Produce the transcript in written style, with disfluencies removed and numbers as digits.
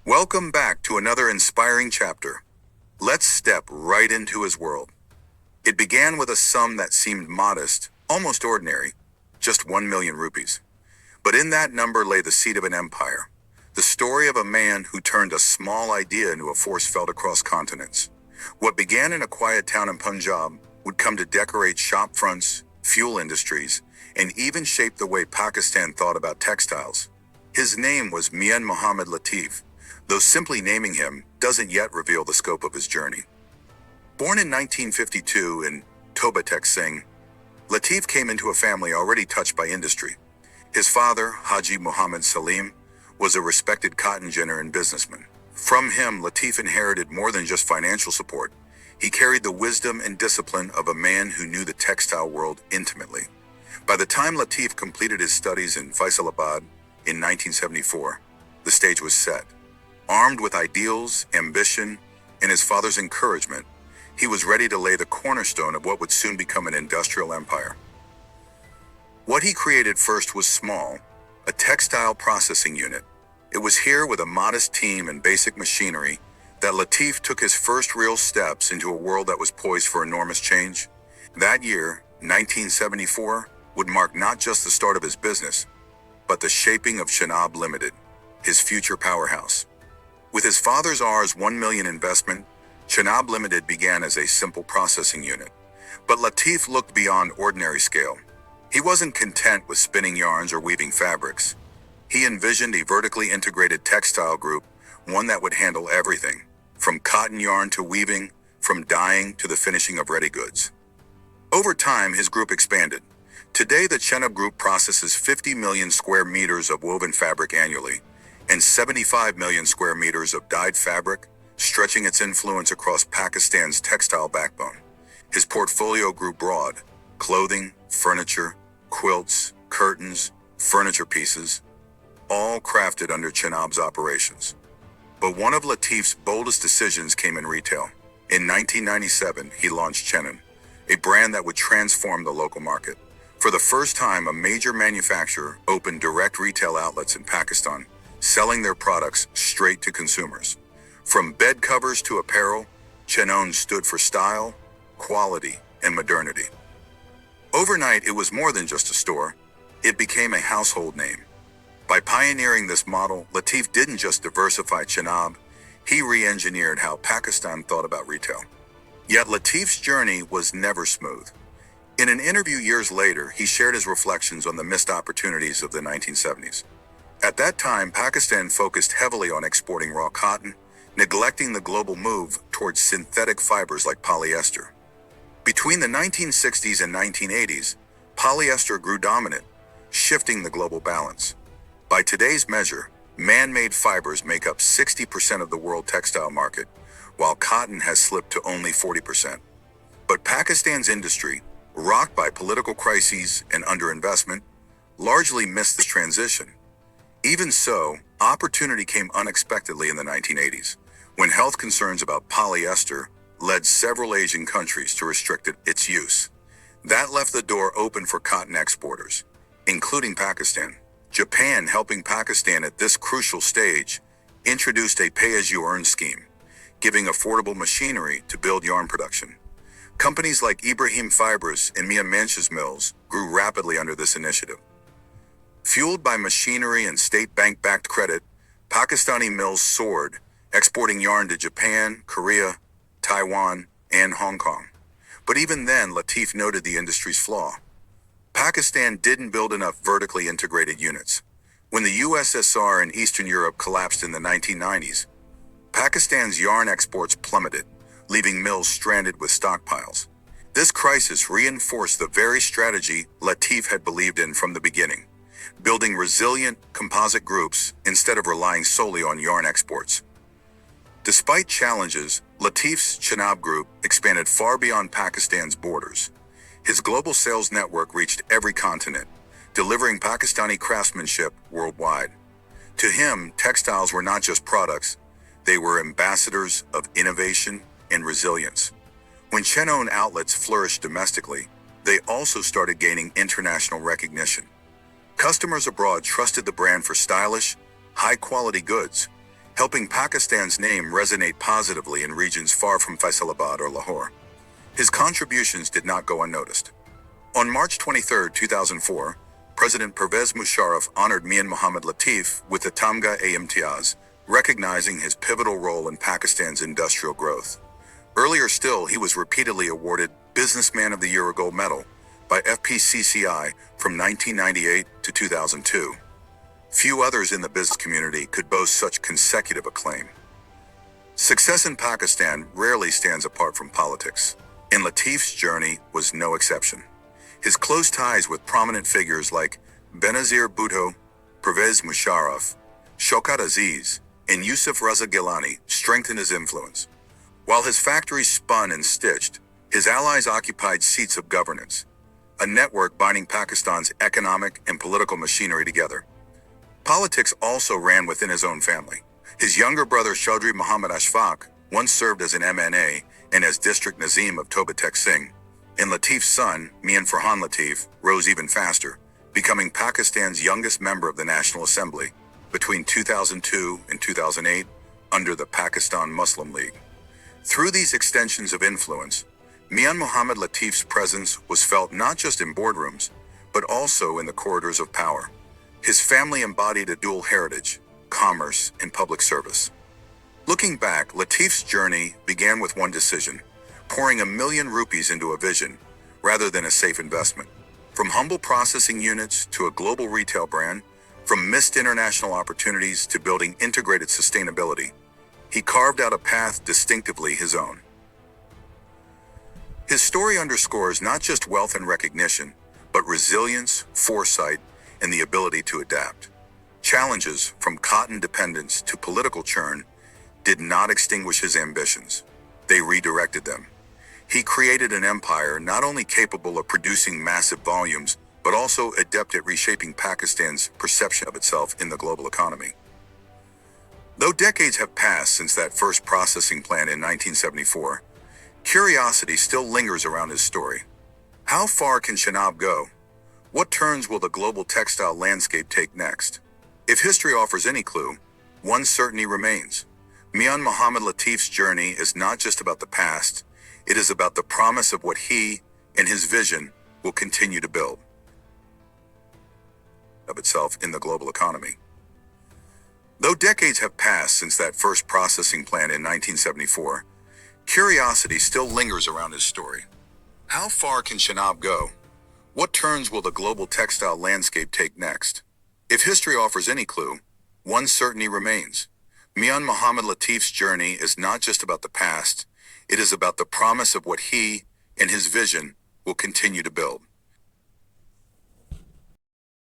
Welcome back to another inspiring chapter. Let's step right into his world. It began with a sum that seemed modest, almost ordinary, just 1 million rupees. But in that number lay the seed of an empire, the story of a man who turned a small idea into a force felt across continents. What began in a quiet town in Punjab would come to decorate shop fronts, fuel industries, and even shape the way Pakistan thought about textiles. His name was Mian Muhammad Latif, though simply naming him doesn't yet reveal the scope of his journey. Born in 1952 in Toba Tek Singh, Latif came into a family already touched by industry. His father, Haji Muhammad Salim, was a respected cotton ginner and businessman. From him, Latif inherited more than just financial support. He carried the wisdom and discipline of a man who knew the textile world intimately. By the time Latif completed his studies in Faisalabad in 1974, the stage was set. Armed with ideals, ambition, and his father's encouragement, he was ready to lay the cornerstone of what would soon become an industrial empire. What he created first was small, a textile processing unit. It was here with a modest team and basic machinery that Latif took his first real steps into a world that was poised for enormous change. That year, 1974, would mark not just the start of his business, but the shaping of Chenab Limited, his future powerhouse. With his father's Rs. 1 million investment, Chenab Limited began as a simple processing unit. But Latif looked beyond ordinary scale. He wasn't content with spinning yarns or weaving fabrics. He envisioned a vertically integrated textile group, one that would handle everything, from cotton yarn to weaving, from dyeing to the finishing of ready goods. Over time, his group expanded. Today, the Chenab Group processes 50 million square meters of woven fabric annually, and 75 million square meters of dyed fabric, stretching its influence across Pakistan's textile backbone. His portfolio grew broad: clothing, furniture, quilts, curtains, furniture pieces, all crafted under Chenab's operations. But one of Latif's boldest decisions came in retail. In 1997, he launched Chenab, a brand that would transform the local market. For the first time, a major manufacturer opened direct retail outlets in Pakistan, selling their products straight to consumers. From bed covers to apparel, Chenab stood for style, quality, and modernity. Overnight, it was more than just a store. It became a household name. By pioneering this model, Latif didn't just diversify Chenab, he re-engineered how Pakistan thought about retail. Yet Latif's journey was never smooth. In an interview years later, he shared his reflections on the missed opportunities of the 1970s. At that time, Pakistan focused heavily on exporting raw cotton, neglecting the global move towards synthetic fibers like polyester. Between the 1960s and 1980s, polyester grew dominant, shifting the global balance. By today's measure, man-made fibers make up 60% of the world textile market, while cotton has slipped to only 40%. But Pakistan's industry, rocked by political crises and underinvestment, largely missed this transition. Even so, opportunity came unexpectedly in the 1980s, when health concerns about polyester led several Asian countries to restrict its use. That left the door open for cotton exporters, including Pakistan. Japan, helping Pakistan at this crucial stage, introduced a pay-as-you-earn scheme, giving affordable machinery to build yarn production. Companies like Ibrahim Fibers and Mian Muhammad mills grew rapidly under this initiative. Fueled by machinery and state bank-backed credit, Pakistani mills soared, exporting yarn to Japan, Korea, Taiwan, and Hong Kong. But even then, Latif noted the industry's flaw. Pakistan didn't build enough vertically integrated units. When the USSR and Eastern Europe collapsed in the 1990s, Pakistan's yarn exports plummeted, leaving mills stranded with stockpiles. This crisis reinforced the very strategy Latif had believed in from the beginning, building resilient, composite groups instead of relying solely on yarn exports. Despite challenges, Latif's Chenab Group expanded far beyond Pakistan's borders. His global sales network reached every continent, delivering Pakistani craftsmanship worldwide. To him, textiles were not just products, they were ambassadors of innovation and resilience. When Chenab outlets flourished domestically, they also started gaining international recognition. Customers abroad trusted the brand for stylish, high-quality goods, helping Pakistan's name resonate positively in regions far from Faisalabad or Lahore. His contributions did not go unnoticed. On March 23, 2004, President Pervez Musharraf honored Mian Muhammad Latif with the Tamga-e-Imtiaz, recognizing his pivotal role in Pakistan's industrial growth. Earlier still, he was repeatedly awarded Businessman of the Year Gold Medal by FPCCI from 1998 to 2002. Few others in the business community could boast such consecutive acclaim. Success in Pakistan rarely stands apart from politics, and Latif's journey was no exception. His close ties with prominent figures like Benazir Bhutto, Pervez Musharraf, Shaukat Aziz, and Yusuf Raza Gilani strengthened his influence. While his factories spun and stitched, his allies occupied seats of governance, a network binding Pakistan's economic and political machinery together. Politics also ran within his own family. His younger brother Chaudhry Muhammad Ashfaq once served as an MNA and as District Nazim of Toba Tek Singh, and Latif's son, Mian Farhan Latif, rose even faster, becoming Pakistan's youngest member of the National Assembly between 2002 and 2008 under the Pakistan Muslim League. Through these extensions of influence, Mian Muhammad Latif's presence was felt not just in boardrooms, but also in the corridors of power. His family embodied a dual heritage, commerce and public service. Looking back, Latif's journey began with one decision: pouring 1 million rupees into a vision rather than a safe investment. From humble processing units to a global retail brand, from missed international opportunities to building integrated sustainability, he carved out a path distinctively his own. His story underscores not just wealth and recognition, but resilience, foresight, and the ability to adapt. Challenges, from cotton dependence to political churn, did not extinguish his ambitions. They redirected them. He created an empire not only capable of producing massive volumes, but also adept at reshaping Pakistan's perception of itself in the global economy. Though decades have passed since that first processing plant in 1974, curiosity still lingers around his story. How far can Chenab go? What turns will the global textile landscape take next? If history offers any clue, one certainty remains. Mian Muhammad Latif's journey is not just about the past, it is about the promise of what he and his vision will continue to build of itself in the global economy. Though decades have passed since that first processing plant in 1974, curiosity still lingers around his story. How far can Chenab go? What turns will the global textile landscape take next? If history offers any clue, one certainty remains. Mian Muhammad Latif's journey is not just about the past, it is about the promise of what he and his vision will continue to build.